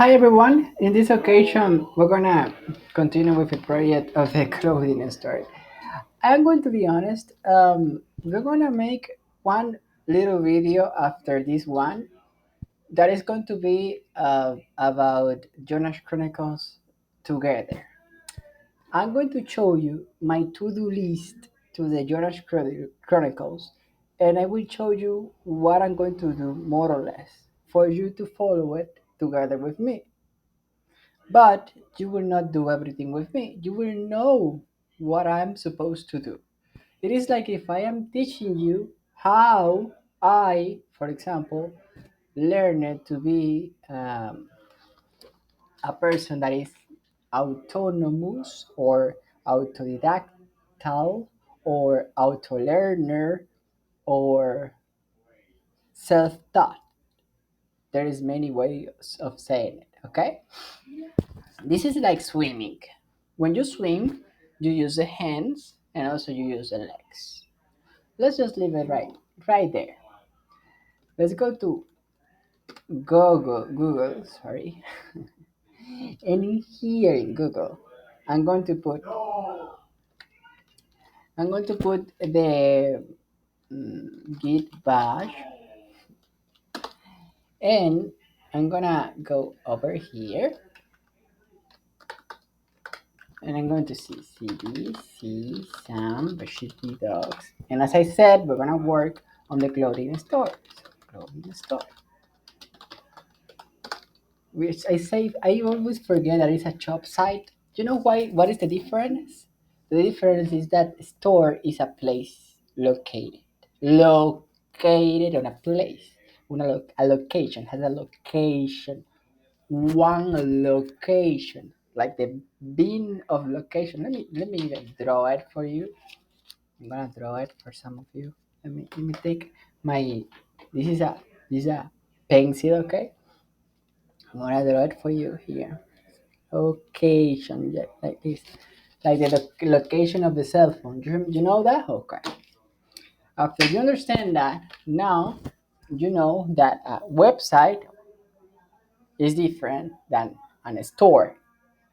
Hi everyone. In this occasion, we're gonna continue with the project of the clothing store. I'm going to be honest. We're gonna make one little video after this one that is going to be about Jonas Chronicles together. I'm going to show you my to-do list to the Chronicles, and I will show you what I'm going to do more or less for you to follow it together with me. But you will not do everything with me. You will know what I'm supposed to do. It is like if I am teaching you how I, for example, learned to be a person that is autonomous or autodidactal or auto learner or self-taught. There is many ways of saying it. Okay, this is like swimming. When you swim, you use the hands and also you use the legs. Let's just leave it right there. Let's go to Google, sorry. And in here in Google, I'm going to put I'm going to put the git bash, and I'm gonna go over here and I'm going to see cd c sam should be dogs. And as I said, we're gonna work on the clothing store. Clothing store. Which I say I always forget that it's a shop site. You know why? What is the difference? The difference is that store is a place located on a place. A location has a location, one location, like the bin of location. Let me even draw it for you. I'm gonna draw it for some of you. Let me take my this is a this is a pencil, okay? I'm gonna draw it for you here. Location, yeah, like this, like the location of the cell phone. You know that? Okay. After you understand that, now you know that a website is different than a store.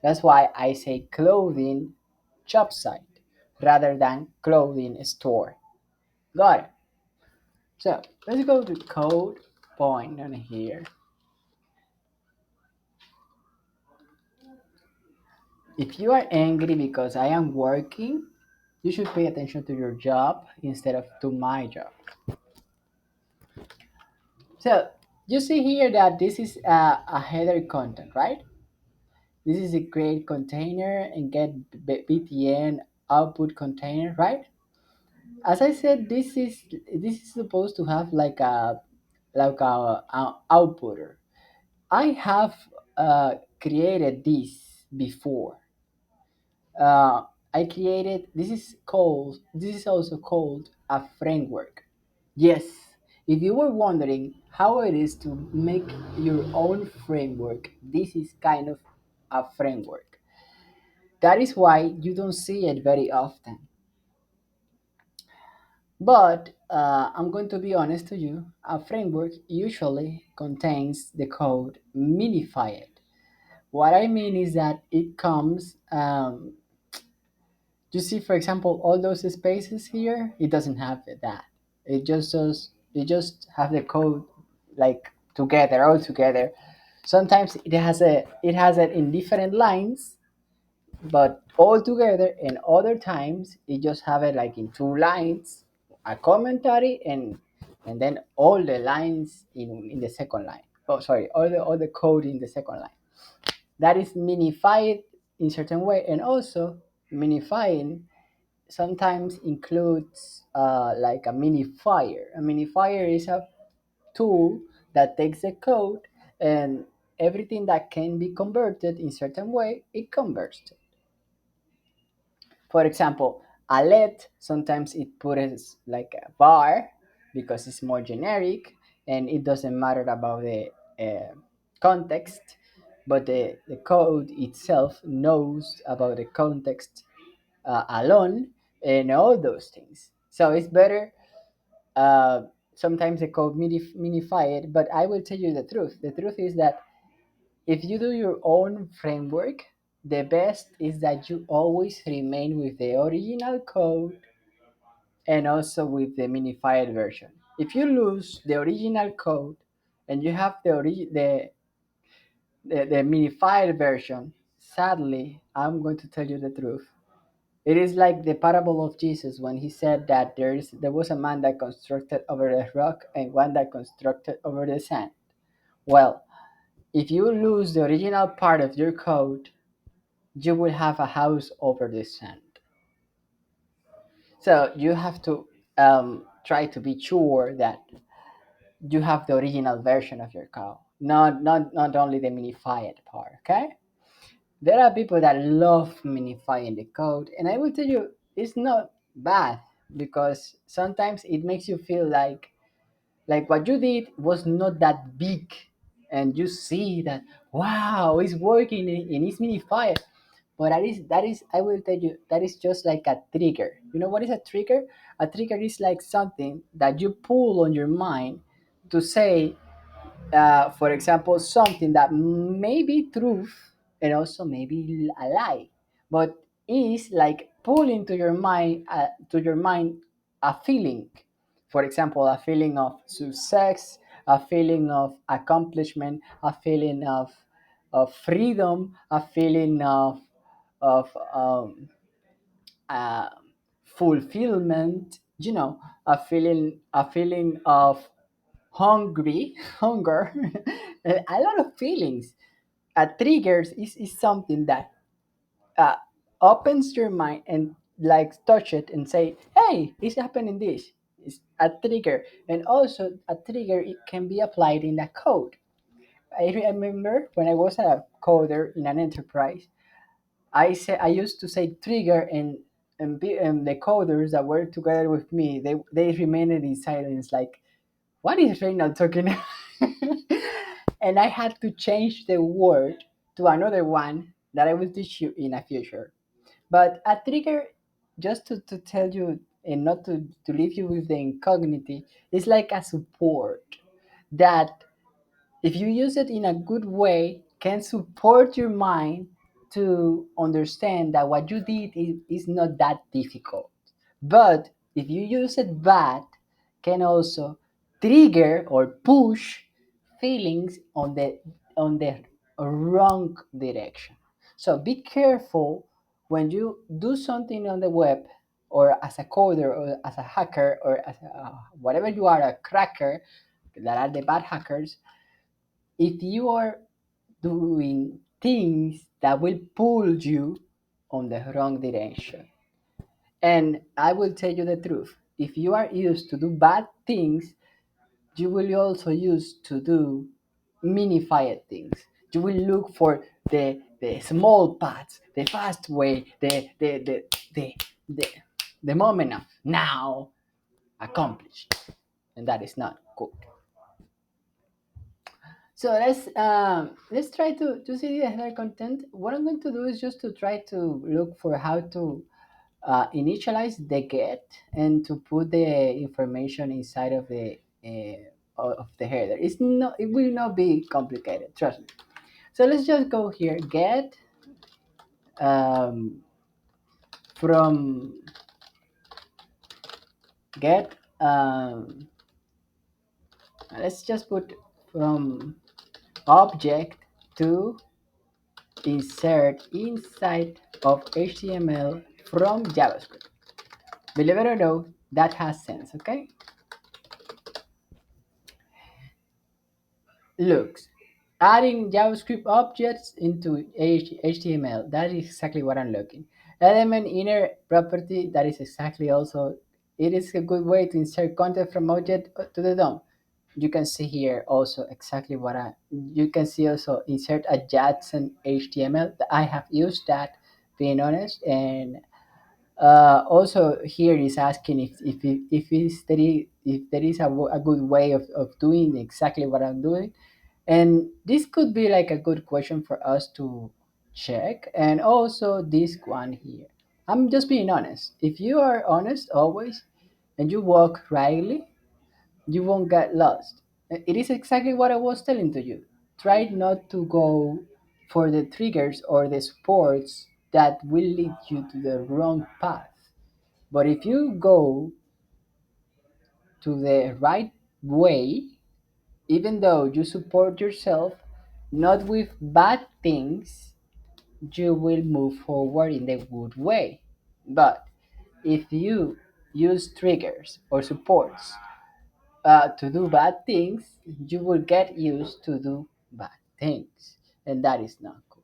That's why I say clothing shop site rather than clothing store. Got it? So let's go to code point on here. If you are angry because I am working, you should pay attention to your job instead of to my job. So you see here that this is a header content, right? This is a create container and get btn output container, right? As I said, this is supposed to have like a outputter. I have created this before. uh, I created this is also called a framework. Yes, if you were wondering how it is to make your own framework, this is kind of a framework. That is why you don't see it very often. But I'm going to be honest to you, a framework usually contains the code minified. What I mean is that it comes you see, for example, all those spaces here, it doesn't have that. It just have the code like together, all together. Sometimes it has it in different lines, but all together, and other times it just have it like in two lines, a commentary, and then all the lines in the second line. Oh, sorry, all the code in the second line. That is minified in certain way, and also minifying sometimes includes like a minifier. A minifier is a tool that takes the code and everything that can be converted in certain way, it converts it. For example, a let, sometimes it puts like a bar because it's more generic and it doesn't matter about the context, but the code itself knows about the context alone and all those things. So it's better. Sometimes the code minify it, but I will tell you the truth. The truth is that if you do your own framework, the best is that you always remain with the original code and also with the minified version. If you lose the original code and you have the minified version, sadly, I'm going to tell you the truth. It is like the parable of Jesus when he said that there was a man that constructed over the rock and one that constructed over the sand. Well, if you lose the original part of your code, you will have a house over the sand. So you have to try to be sure that you have the original version of your code, not only the minified part. Okay. There are people that love minifying the code, and I will tell you, it's not bad because sometimes it makes you feel like what you did was not that big, and you see that wow, it's working and it's minified. But that is I will tell you that is just like a trigger. You know what is a trigger? A trigger is like something that you pull on your mind to say, for example, something that may be truth and also maybe a lie, but is like pulling to your mind a feeling. For example, a feeling of success, a feeling of accomplishment, a feeling of freedom, a feeling of uh, fulfillment. A feeling of hungry hunger a lot of feelings. Triggers is something that uh, opens your mind and like touch it and say, hey, it's happening this. It's a trigger. And also a trigger, it can be applied in a code. I remember when I was a coder in an enterprise, I used to say trigger, and the coders that were together with me, they remained in silence like, what is Reynald talking about? And I had to change the word to another one that I will teach you in a future. But a trigger, just to tell you and not to leave you with the incognity, is like a support that, if you use it in a good way, can support your mind to understand that what you did is not that difficult. But if you use it bad, can also trigger or push feelings on the wrong direction. So be careful when you do something on the web, or as a coder, or as a hacker, or as whatever you are, a cracker, that are the bad hackers. If you are doing things that will pull you on the wrong direction. And I will tell you the truth. If you are used to do bad things, you will also used to do minified things. You will look for the small paths, the fast way, the, the moment of now accomplished. And that is not good. So let's try to see the header content. What I'm going to do is just to try to look for how to initialize the get and to put the information inside of the header. It will not be complicated. Trust me. So let's just go here. Get um, from get. Let's just put from object to insert inside of HTML from JavaScript. Believe it or no, that has sense, okay? Looks. Adding JavaScript objects into HTML, that is exactly what I'm looking. Element inner property, that is exactly also, it is a good way to insert content from object to the DOM. You can see here also exactly you can see also insert adjacent HTML. I have used that, being honest, and also here is asking if there is a good way of doing exactly what I'm doing, and this could be like a good question for us to check. And also this one here, I'm just being honest. If you are honest always and you walk rightly, you won't get lost. It is exactly what I was telling to you. try not to go for the triggers or the sports that will lead you to the wrong path. But if you go to the right way, even though you support yourself, not with bad things, you will move forward in the good way. But if you use triggers or supports to do bad things, you will get used to do bad things, and that is not good.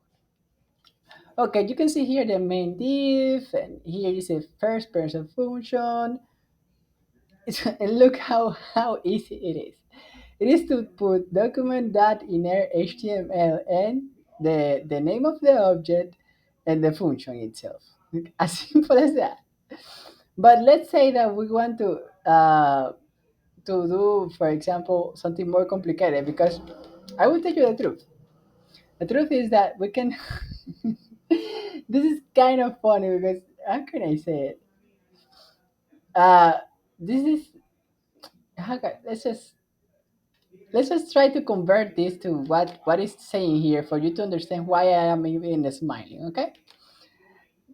Okay, you can see here the main div, and here is a first person function. And look how easy it is. It is to put document dot inner HTML and the name of the object and the function itself. As simple as that. But let's say that we want to do, for example, something more complicated, because I will tell you the truth. The truth is that we can. This is kind of funny because how can I say it? Uh, this is how can, let's just try to convert this to what is saying here for you to understand why I am even smiling. Okay,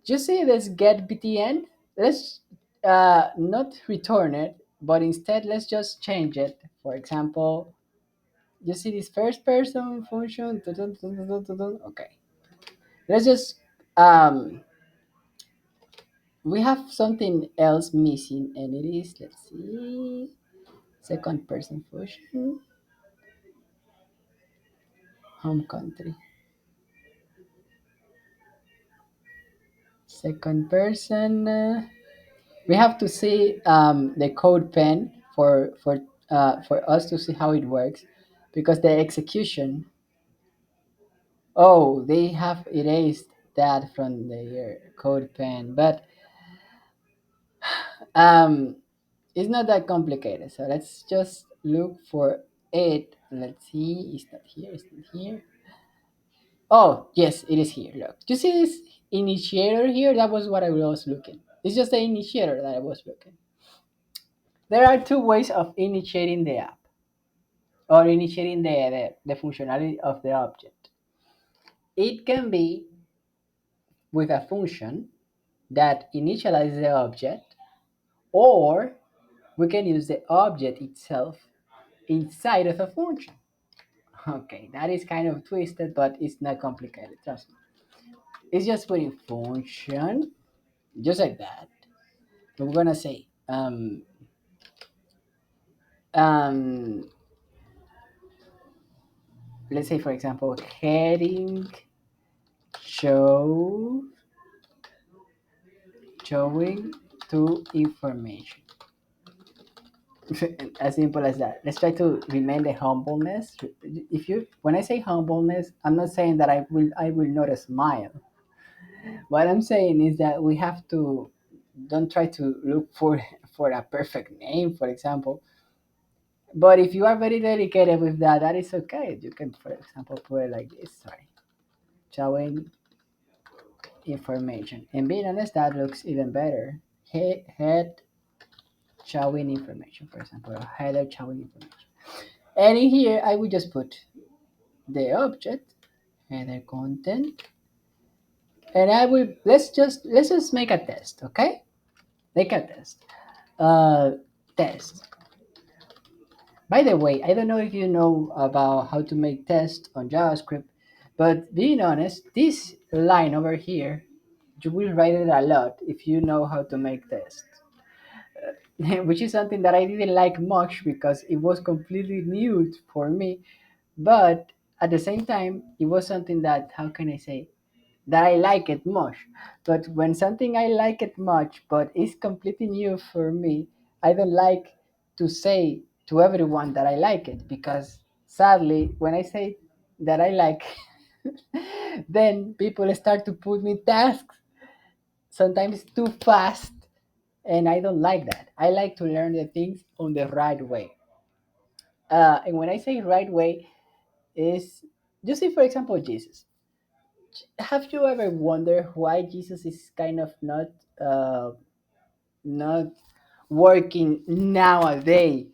you see this get btn. Let's not return it, but instead let's just change it. For example, you see this first person function. Dun, dun, dun, dun, dun, dun, dun. Okay, let's just we have something else missing, and it is, let's see, second person function, home country, second person. We have to see the code pen for us to see how it works, because the execution. Oh, they have erased that from their code pen, but um, it's not that complicated. So let's just look for it. Let's see. It's not here. It's not here. Oh, yes, it is here. Look. Do you see this initiator here? That was what I was looking. It's just the initiator that I was looking. There are two ways of initiating the app or initiating the functionality of the object. It can be with a function that initializes the object, or we can use the object itself inside of a function. Okay, that is kind of twisted, but it's not complicated. Trust me. It's just putting function just like that. We're gonna say um, let's say for example heading show showing to information. As simple as that. Let's try to remain the humbleness. If you when I say humbleness, I'm not saying that I will not smile. What I'm saying is that we have to don't try to look for a perfect name, for example. But if you are very dedicated with that, that is okay. You can, for example, put it like this. Sorry, showing information. And being honest, that looks even better. Head showing information, for example, or header showing information. And in here, I will just put the object, header content, and I will let's just make a test, okay? Make a test. Uh, test. By the way, I don't know if you know about how to make tests on JavaScript, but being honest, this line over here, you will write it a lot if you know how to make tests. Which is something that I didn't like much because it was completely new for me. But at the same time, it was something that, how can I say, that I like it much. But when something I like it much, but it's completely new for me, I don't like to say to everyone that I like it, because sadly, when I say that I like, then people start to put me tasks sometimes too fast, and I don't like that. I like to learn the things on the right way. And when I say right way, is you see, for example, Jesus. Have you ever wondered why Jesus is kind of not working nowadays,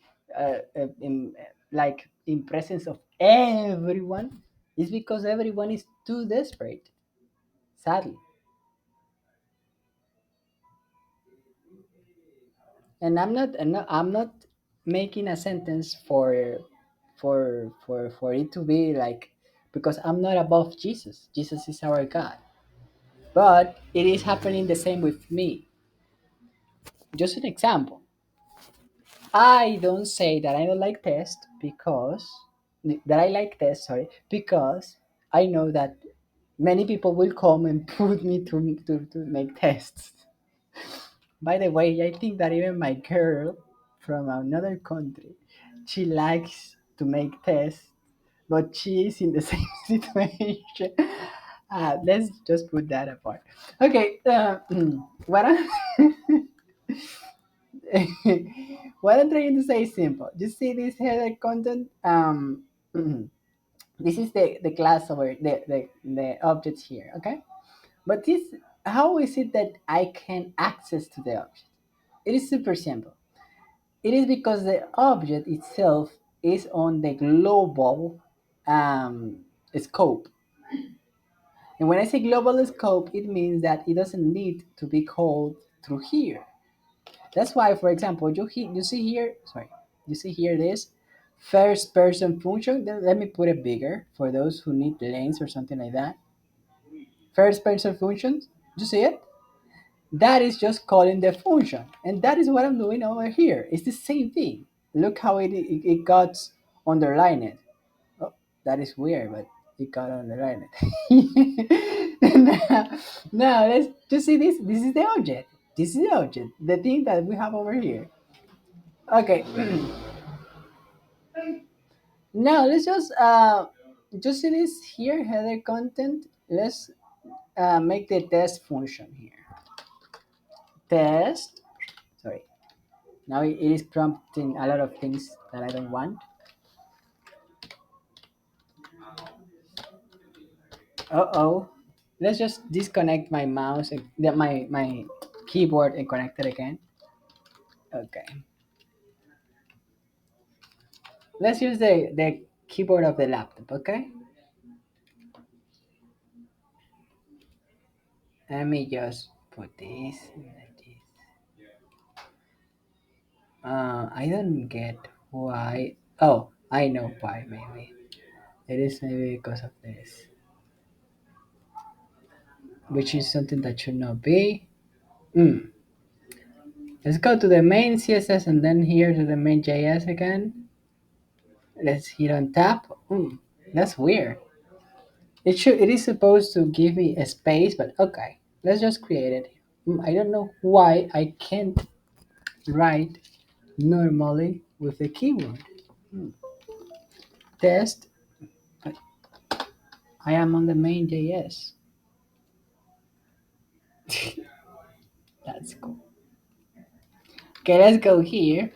in like in presence of everyone, is because everyone is too desperate, sadly. And I'm not making a sentence for it to be like, because I'm not above Jesus. Jesus is our God. But it is happening the same with me. Just an example. I don't say that I don't like test because that I like test, sorry, because I know that many people will come and put me to make tests. By the way, I think that even my girl from another country, she likes to make tests, but she is in the same situation. Let's just put that apart. Okay, what I what I'm trying to say is simple. You see this header content? This is the class over the objects here, okay? But this, how is it that I can access to the object? It is super simple. It is because the object itself is on the global scope. And when I say global scope, it means that it doesn't need to be called through here. That's why, for example, you see here, sorry, you see here this first person function. Then let me put it bigger for those who need lanes or something like that. First person functions, you see it? That is just calling the function. And that is what I'm doing over here. It's the same thing. Look how it got underlined. Oh, that is weird, but it got underlined. Now let's just see this. This is the object. This is the object. The thing that we have over here. Okay. Now let's just see this here header content. Let's make the test function here. Test. Sorry. Now it is prompting a lot of things that I don't want. Uh oh. Let's just disconnect my mouse and my keyboard and connect it again. Okay. Let's use the keyboard of the laptop. Okay. Let me just put this like this. I don't get why. Oh, I know why. Maybe it is maybe because of this, which is something that should not be. Mm. Let's go to the main CSS and then here to the main JS again. Let's hit on tap. That's weird. It is supposed to give me a space, but okay. Let's just create it. I don't know why I can't write normally with the keyboard. Test. I am on the main JS. That's cool. Okay, let's go here.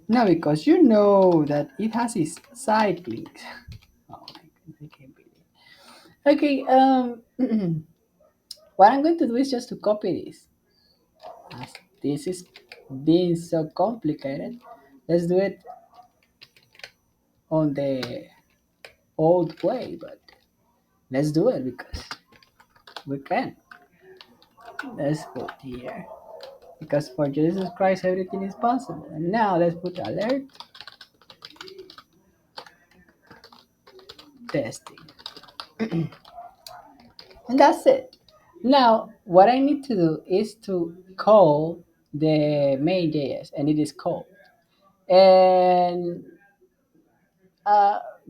Now, because you know that it has its side clicks. Oh my goodness, I can't believe it. Okay, what I'm going to do is just to copy this. As this is being so complicated, let's do it on the old way, but let's do it because we can. Let's put here. Because for Jesus Christ, everything is possible. And now let's put alert testing. And that's it. Now, what I need to do is to call the main JS, and it is called. And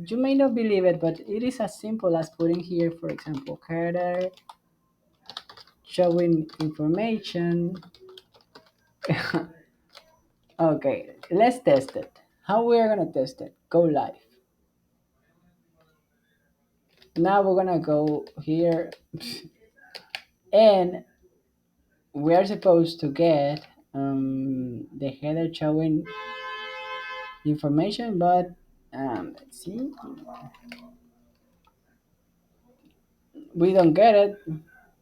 you may not believe it, but it is as simple as putting here, for example, header, showing information. Okay, let's test it. How we are gonna test it? Go live. Now we're gonna go here, and we are supposed to get the header showing information, but let's see, we don't get it.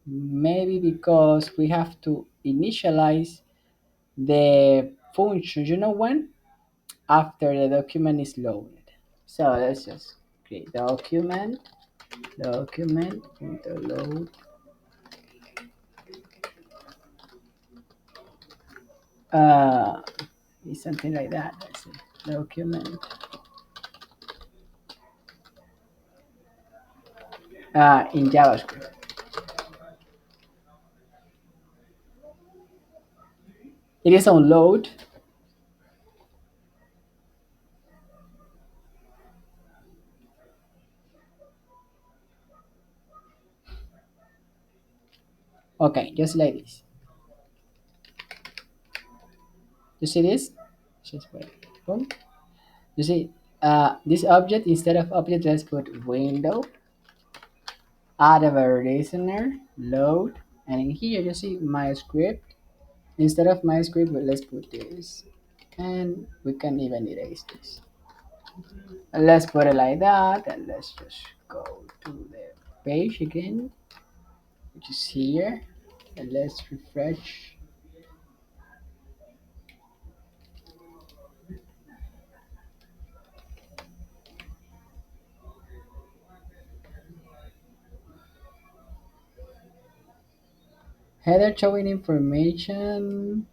Maybe because we have to initialize the function. You know when? after the document is loaded. So let's just create document.load. Uh, is something like that. Let's see. Document in JavaScript. It is on load. Okay, just like this. You see this? Just wait. Boom. You see, this object, instead of object, let's put window, add a listener, load, and in here you see my script. Instead of my script, let's put this. And we can even erase this. And let's put it like that, and let's just go to the page again, which is here. And let's refresh. Header showing information.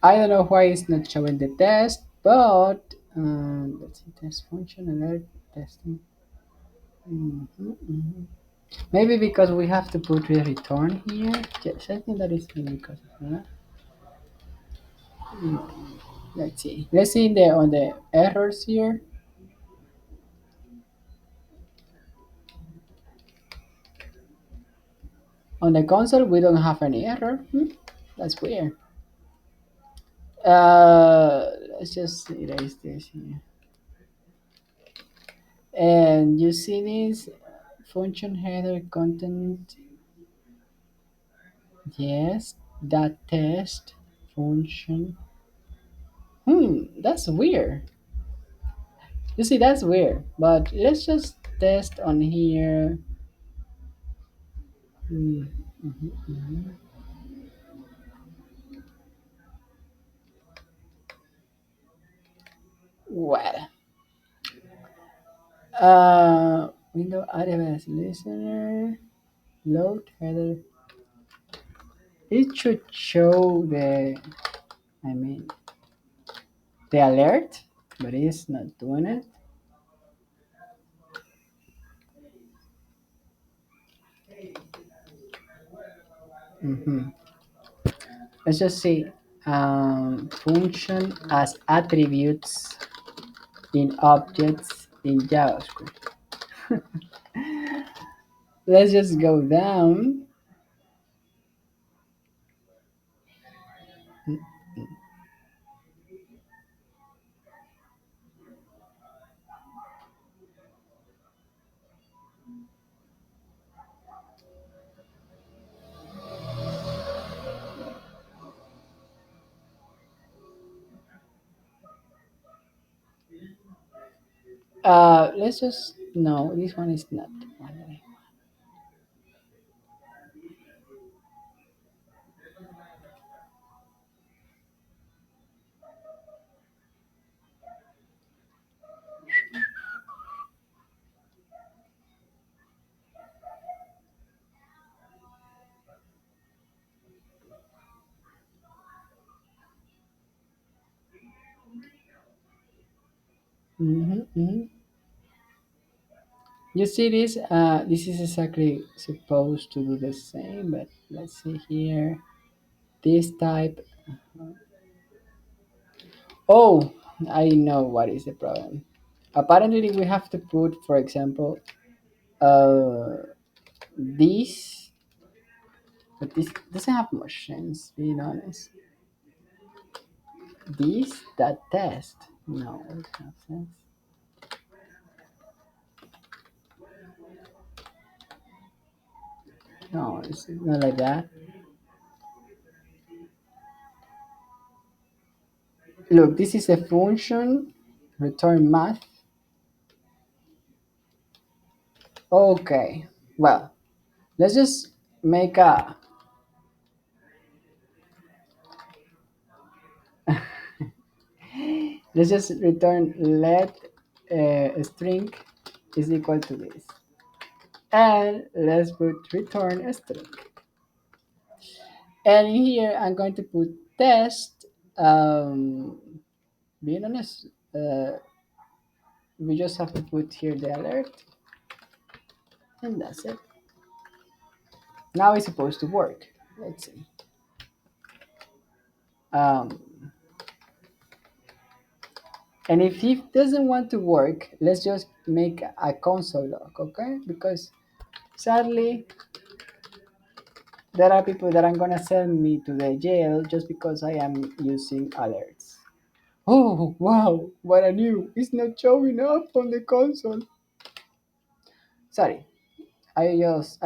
I don't know why it's not showing the test, but let's see, test function alert testing. Mhm. Maybe because we have to put the return here. Yes, I think that is maybe because of that. Let's see. Let's see the on the errors here. On the console, we don't have any error. That's weird. Let's just erase this here. And you see this function header content. Yes, that test function. That's weird. You see, that's weird. But let's just test on here. Hmm. Well, window RMS listener load header. It should show the, I mean, the alert, but it's not doing it. hmm Let's just see function as attributes in objects in JavaScript. Let's just go down. Let's just, no, this one is not the one that hmm You see this? This is exactly supposed to do the same, but let's see here. This type. Oh, I know what is the problem. Apparently, we have to put, for example, uh, this, but this doesn't have much sense, being honest. This, that test. No, it doesn't have sense. No, it's not like that. Look, this is a function, return math. Okay, well, let's just make Let's just return let string is equal to this. And let's put return a string. And in here, I'm going to put test. Um, being honest, we just have to put here the alert, and that's it. Now it's supposed to work. Let's see. Um, and if it doesn't want to work, let's just make a console log, okay? Because sadly, there are people that are gonna send me to the jail just because I am using alerts. Oh wow, what I knew! It's not showing up on the console. Sorry, I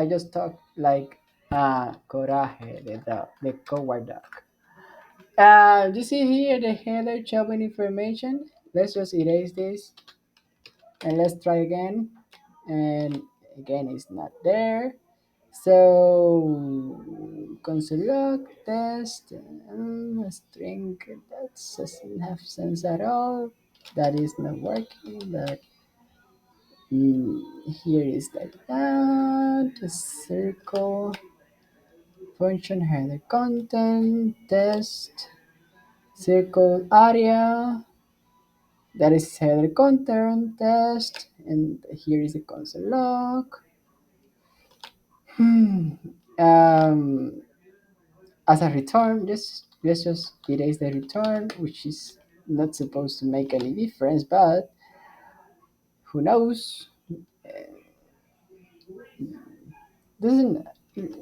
just talk like Coraje, the coward dog. You see here the header showing information. Let's just erase this and let's try again. And again, it's not there. So console log test string that doesn't have sense at all. That is not working. But here is like that. The circle function header content test circle area. That is header content test, and here is the console log. Hmm. Um, as a return, let's just erase the return, which is not supposed to make any difference, but who knows? Doesn't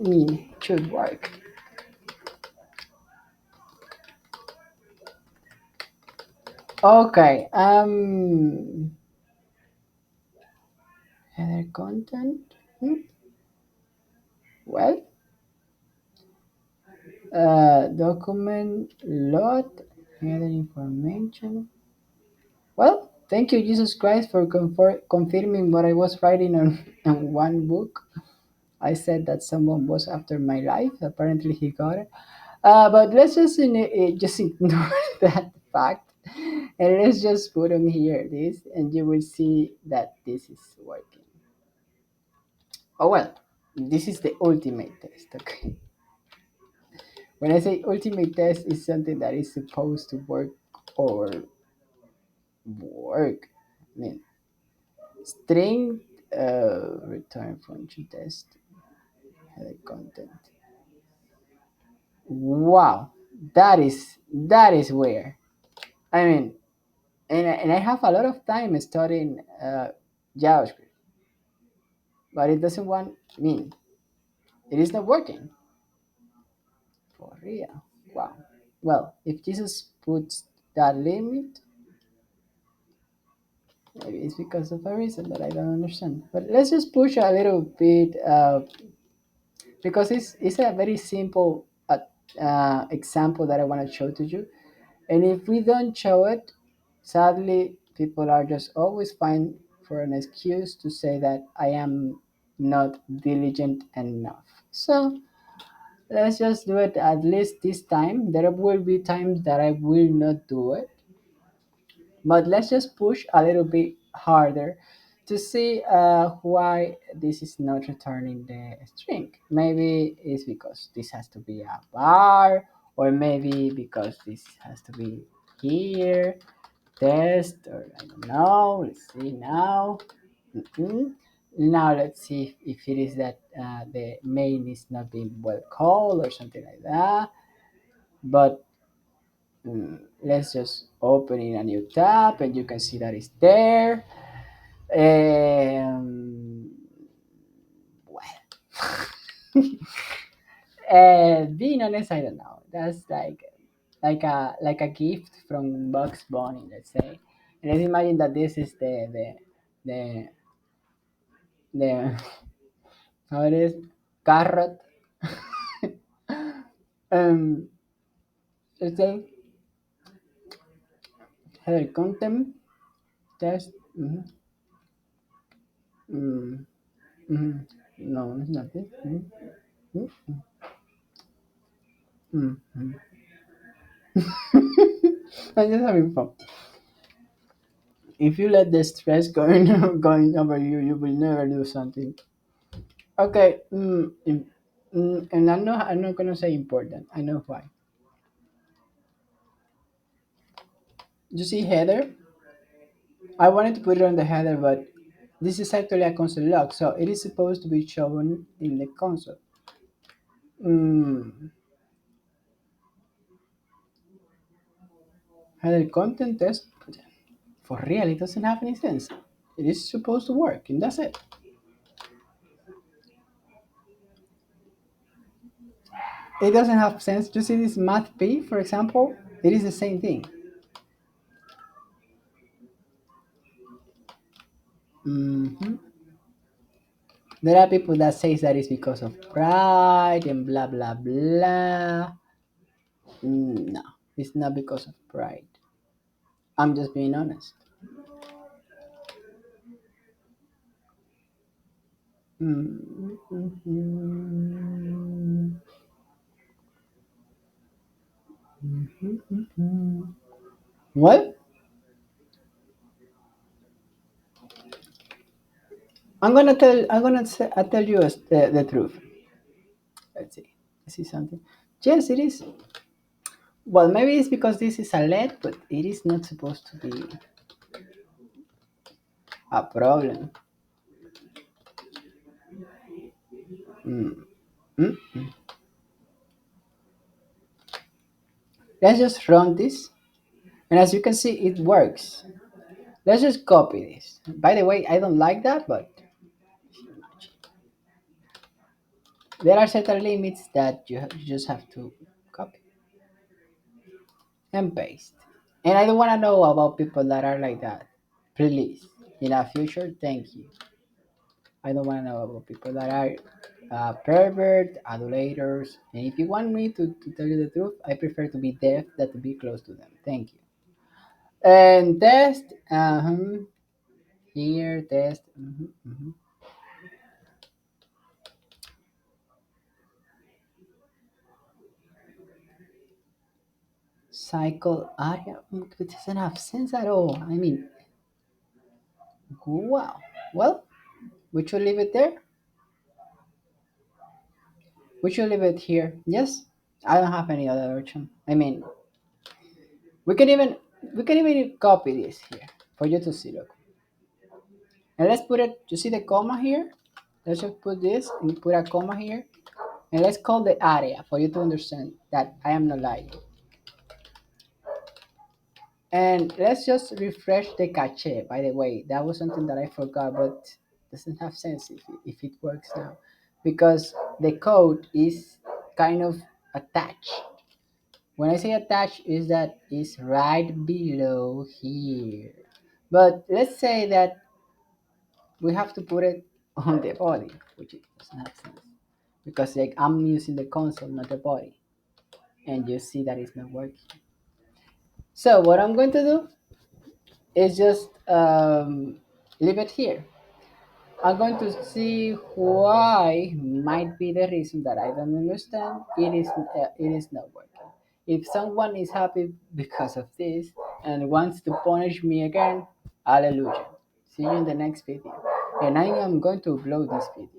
mean should work. Okay. Header content. Well, document load header information. Well, thank you, Jesus Christ, for confirming what I was writing on one book. I said that someone was after my life. Apparently, he got it. But let's just just ignore that fact, and let's just put on here this, and you will see that this is working. Oh well, this is the ultimate test. Okay. When I say ultimate test, is something that is supposed to work or work. I mean, string return function test header content. Wow, that is where. I mean, and I have a lot of time studying JavaScript, but it doesn't want me. It is not working for real. Wow. Well, if Jesus puts that limit, maybe it's because of a reason that I don't understand. But let's just push a little bit because it's a very simple example that I want to show to you. And if we don't show it, sadly, people are just always find for an excuse to say that I am not diligent enough. So let's just do it at least this time. There will be times that I will not do it, but let's just push a little bit harder to see why this is not returning the string. Maybe it's because this has to be a bar, or maybe because this has to be here, test, or I don't know. Let's see now. Mhm. Now let's see if it is that the main is not being well called or something like that. But let's just open in a new tab and you can see that it's there. Well, being honest, I don't know. That's like a gift from Bugs Bunny, let's say. And let's imagine that this is the the how it is carrot. um, let's say header content test. Mm, mm, no, it's not this. Mm, mm, mm. I'm just having fun. If you let the stress going going over you, you will never do something. Okay. And I'm not gonna say important. I know why. You see header? I wanted to put it on the header, but this is actually a console log, so it is supposed to be shown in the console. Mm, header content test. For real, it doesn't have any sense. It is supposed to work, and that's it. It doesn't have sense. You see this math p, for example? It is the same thing. Hmm. There are people that says that it's because of pride and blah blah blah. No, it's not because of pride. I'm just being honest. Mm-hmm. Well, I tell you the truth. Let's see. This is something. Yes, it is. Well, maybe it's because this is a LED, but it is not supposed to be a problem. Mm. Mm. Let's just run this, and as you can see, it works. Let's just copy this. By the way, I don't like that, but there are certain limits that you just have to copy and paste. And I don't want to know about people that are like that. Please, in the future, thank you. I don't want to know about people that are pervert, adulators. And if you want me to tell you the truth, I prefer to be deaf than to be close to them. Thank you. And test, here, test. Cycle area. It doesn't have sense at all. I mean, wow. Well, we should leave it there. We should leave it here. Yes, I don't have any other option. I mean, we can even we can even copy this here for you to see. Look, and let's put it. You see the comma here? Let's just put this and put a comma here, and let's call the area for you to understand that I am not lying. And let's just refresh the cache. By the way, that was something that I forgot, but doesn't have sense if it works now, because the code is kind of attached. When I say attached, is that is right below here. But let's say that we have to put it on the body, which it doesn't have sense because like I'm using the console, not the body, and you see that it's not working. So what I'm going to do is just leave it here. I'm going to see why might be the reason that I don't understand. It is not working. If someone is happy because of this and wants to punish me again, hallelujah. See you in the next video. And I am going to upload this video.